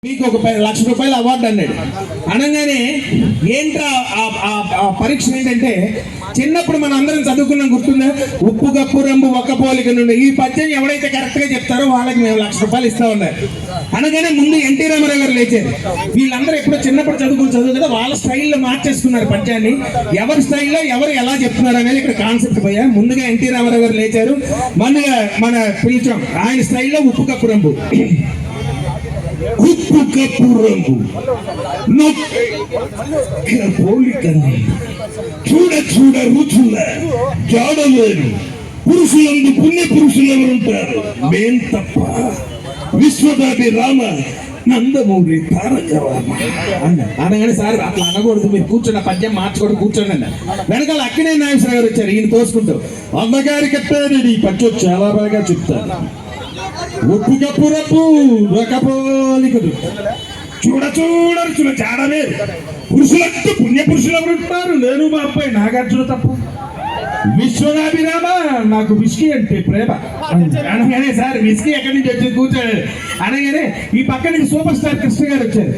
మీకు ఒక ₹1,00,000 అవార్డు అన్నాడు. అనగానే ఏంట్రా ఆ పరీక్ష ఏంటంటే, చిన్నప్పుడు మనం అందరం చదువుకున్నాం, గుర్తుందా? ఉప్పు కప్పు రంబు ఒక్క పోలిక నుండి ఈ పద్యం ఎవడైతే కరెక్ట్ గా చెప్తారో వాళ్ళకి మేము ₹1,00,000 ఇస్తా ఉన్నారు. అనగానే ముందు ఎన్టీ రామారావు గారు లేచారు. వీళ్ళందరూ ఎప్పుడో చిన్నప్పుడు చదువు కదా, వాళ్ళ స్టైల్లో మార్చేసుకున్నారు పద్యాన్ని. ఎవరి స్టైల్లో ఎవరు ఎలా చెప్తున్నారు అనేది ఇక్కడ కాన్సెప్ట్ పోయా. ముందుగా ఎన్టీ రామారావు గారు లేచారు, మన పిలిచాం. ఆయన స్టైల్లో ఉప్పు కప్పు రంబు. ఉప్పు కప్పు రంగు పోలికని చూడ చూడ రుచుల జాడలేరు పురుషులందు పుణ్య పురుషులు ఎవరుంటారు మేం తప్ప విశ్వదాభి రామ నందమూరి తారక రామ అనగానే సార్ అట్లా అనకూడదు, మీరు కూర్చొని పద్యం మార్చుకోవడం కూర్చోండి అన్న. వెనకాల అక్కినే నాగేశ్వర గారు వచ్చారు. ఈయన తోసుకుంటూ అమ్మగారి కట్టారు ఈ పద్యం చాలా బాగా చెప్తారు. ఉప్పు కప్పు రప్పు రకపోలికదు చూడ చూడ రుచుల చాడలే పురుషులంటూ పుణ్య పురుషులు ఎవరుంటారు నేను మా అబ్బాయి నాగార్జున తప్పు విశ్వనాభిరామ నాకు విస్కీ అంటే ప్రేమ అనగానే సార్ విస్కీ ఎక్కడి నుంచి వచ్చి కూర్చోడు అనగానే ఈ పక్క నుంచి సూపర్ స్టార్ కృష్ణ గారు వచ్చారు.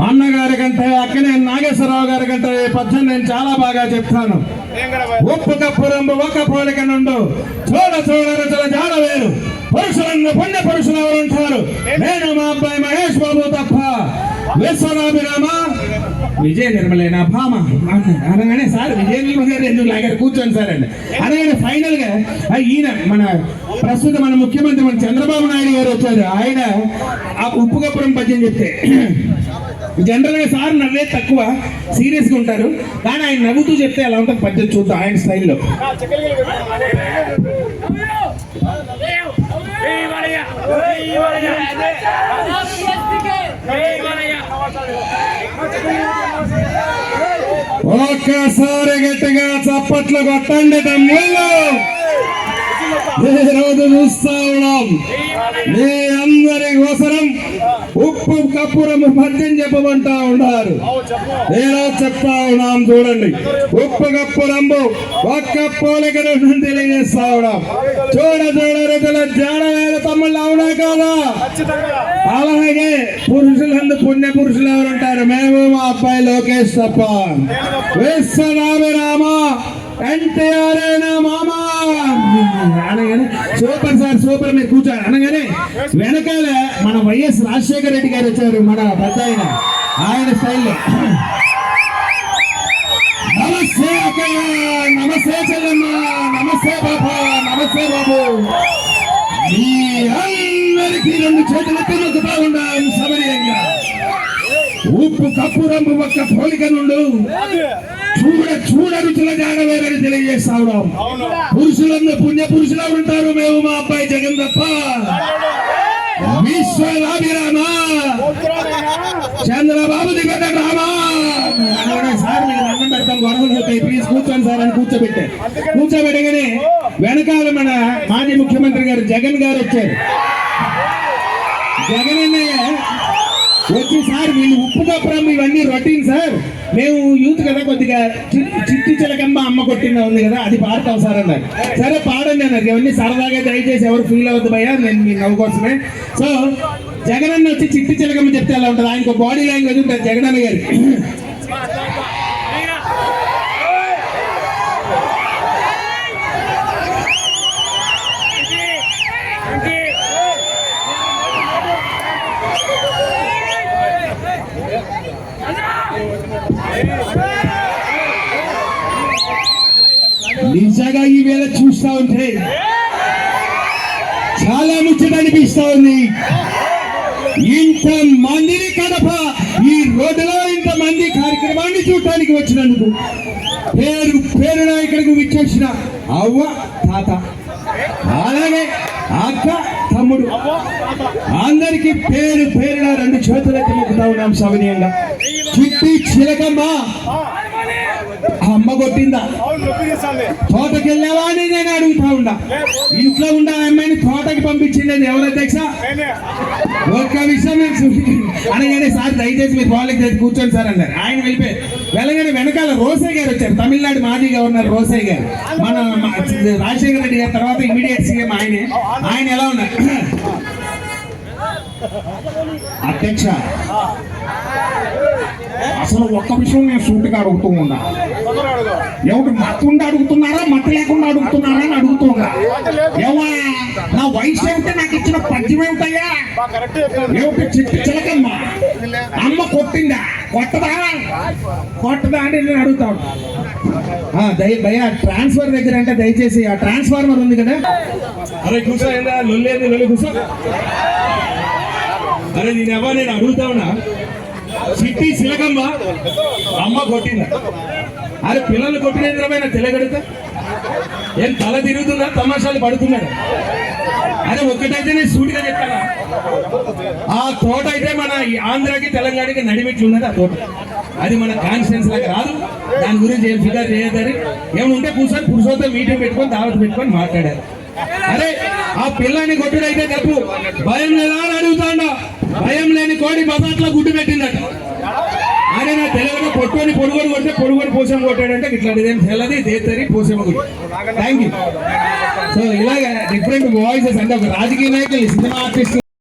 అన్నగారి కంటే అక్కనే నాగేశ్వరరావు గారి కంటే పద్యం నేను చాలా బాగా చెప్తాను. ఉప్పు కప్పు రంబు ఒక పోలిక నుండు చూడ చూడ రుచుల జాడ వేరు పురుషులందు పుణ్య పురుషులు ఎవరు ఉంటారు నేను మా అబ్బాయి మహేష్ బాబు తప్ప విశ్వనాభిరామ విజయ నిర్మలేనా భామ అనగానే సార్ విజయ నిర్మల గారు ఎందుకు లాగారు కూర్చోండి సార్ అండి అనగానే ఫైనల్ గా ఈయన ప్రస్తుత మన ముఖ్యమంత్రి మన చంద్రబాబు నాయుడు గారు వచ్చారు. ఆయన ఆ ఉప్పు కప్పురం పద్యం చెప్తే జనరల్ గా సార్ నవ్వే తక్కువ, సీరియస్ గా ఉంటారు, కానీ ఆయన నవ్వుతూ చెప్తే ఎలా ఉంటుంది పద్యం చూద్దాం ఆయన స్టైల్లో. ఒక్కసారి గట్టిగా చప్పట్లు కొట్టండి తమ్ముళ్ళు. ఈరోజు చూస్తా ఉన్నాం మీ అందరి కోసరం ఉప్పు కప్పురము పద్యం చెప్పమంటా ఉన్నారు. ఈరోజు చెప్తా ఉన్నాం చూడండి. ఉప్పు కప్పు రంబు ఒక్క పోలికను తెలియజేస్తా ఉన్నాం. చూడ చూడ రుచుల జాడవేల తమ్ముళ్ళు అవునా కాదా? అలాగే పురుషులందు పుణ్య పురుషులు ఎవరుంటారు మేము మా అబ్బాయి లోకేష్ తప్ప విశ్వనాభిరామ ఎన్టీఆర్ మామా అనగానే సూపర్ సార్ సూపర్ మీరు కూర్చోండి అనగానే వెనకాల మన వైఎస్ రాజశేఖర రెడ్డి గారు వచ్చారు. మన పెద్ద ఆయన స్టైల్లో నమస్తే అక్కయ్య, నమస్తే చెల్లమ్మ, నమస్తే బాబా, నమస్తే బాబు, మీ అందరికీ 2 చేతులెత్తి మొక్కుతా ఉన్నాం సబరీయంగా. ఉప్పు కప్పు రంబు ఒక్క పోలిక నుండు చూడ చూడ రుచుల జాడవేరని తెలియజేస్తా ఉన్నాం. పురుషులందు పుణ్య పురుషులు ఉంటారు మేము మా అబ్బాయి జగన్ తప్ప విశ్వనాభిరామ చంద్రబాబు దిగట రామా. సార్ మీరు అన్నం పెడతాం గొడవలు అవుతాయి ప్లీజ్ కూర్చోండి సార్ అని కూర్చోబెట్టగానే వెనకాల మన మాజీ ముఖ్యమంత్రి గారు జగన్ గారు వచ్చారు. జగన్ అన్నయ్య వచ్చి సార్ వీళ్ళు ఉప్పు కప్పురం ఇవన్నీ రొటీన్ సార్, మేము యూత్ కదా కొద్దిగా చిట్టి చిలకమ్మ అమ్మ కొట్టిందా ఉంది కదా అది పాడతాం సార్ అన్నారు. సరే పాడండి అన్నారు. ఇవన్నీ సరదాగా దయచేసి ఎవరు ఫీల్ అవుద్దు భయ్యా, నేను మీ నవ్వు కోసమే. సో జగన్ అన్న వచ్చి చిట్టి చిలకమ్మ చెప్తే ఎలా ఉంటుంది, ఆయనకు బాడీ లాంగ్వేజ్ ఉంటుంది జగన్ అన్న గారికి. నిజంగా ఈ వేళ చూస్తా ఉంటే చాలా ముచ్చట అనిపిస్తా ఉంది. ఇంత మందిని కడప ఈ రోడ్డులో ఇంత మంది కార్యక్రమాన్ని చూడటానికి వచ్చినందుకు పేరున ఇక్కడికి విచ్చేసిన అవ్వ తాత అలాగే అక్క తమ్ముడు అందరికి పేరున 2 చేతులెత్తి మొక్కుతా ఉన్నాం సవినీయంగా. చిట్టి చిలకమ్మ అమ్మ కొట్టిందా, తోటకి వెళ్ళావా అని నేను అడుగుతా ఉండా. ఇంట్లో ఉన్న అమ్మాయిని తోటకి పంపించింది ఎవరు అధ్యక్ష? ఒక్క విషయం అనగానే సార్ దయచేసి మీరు వాళ్ళకి కూర్చోండి సార్ అన్నారు. ఆయన వెళ్ళగానే వెనకాల రోసయ్య గారు వచ్చారు, తమిళనాడు మాజీ గవర్నర్ రోసయ్య గారు. మన రాజశేఖర రెడ్డి గారి తర్వాత ఇమీడియట్ సీఎం ఆయన ఎలా ఉన్నారు? అధ్యక్ష, అసలు ఒక్క విషయం నేను సూటిగా అడుగుతూ ఉన్నా. ఎవరు మత్తుండి అడుగుతున్నారా, మత్తు లేకుండా అడుగుతున్నారా అని అడుగుతున్నా. ఏవా, నా వయసు ఏమిటి, నాకు ఇచ్చిన పద్యం ఏమిటయ్యా? ఏమిటి చిట్టి చిలకమ్మ అమ్మ కొట్టిందా, కొట్టదా అంటే నేను అడుగుతాను. భయ్యా ట్రాన్స్ఫర్ దగ్గర అంటే దయచేసి ఆ ట్రాన్స్ఫార్మర్ ఉంది కదా. అరే కూర్చో, ఏందా లొల్లేది, లొల్లి కూర్చో. అరే నేను అడుగుతా ఉన్నా, చిట్టి చిలకమ్మ అమ్మ కొట్టిందా? అరే పిల్లలు కొట్టిన తెలగడుతా ఏం తల తిరుగుతుందా, తమాషాలు పడుతున్నాడు? అరే ఒక్కటైతే నేను సూటిగా చెప్తాను, ఆ తోట అయితే మన ఆంధ్రాకి తెలంగాణకి నడిమిట్లు ఉన్నది. ఆ తోట అది మన కాన్స్టిట్యూన్స్ లాగా రాదు. దాని గురించి ఏం ఫిగర్ చేయదని ఏమైనా ఉంటే కూర్చొని పురుషోత్తం మీటింగ్ పెట్టుకొని దావత్ పెట్టుకొని మాట్లాడారు. అరే ఆ పిల్లని కొట్టుడైతే తప్పు, భయం లేదా అని అడుగుతాండా. భయం లేని కోడి బజార్లో గుడ్డు పెట్టిందట. ఆయన నా తెలంగాణ పొట్టుకొని పొడుగొని కొడితే పొడుగొని పోసం కొట్టాడంటే ఇట్లాంటిది ఏం తెల్లది దేత్తరి పోసేమ గుడి. Thank you. సో ఇలాగ డిఫరెంట్ వాయిసెస్ అంటే ఒక రాజకీయ నాయకులు, సినిమా ఆర్టిస్ట్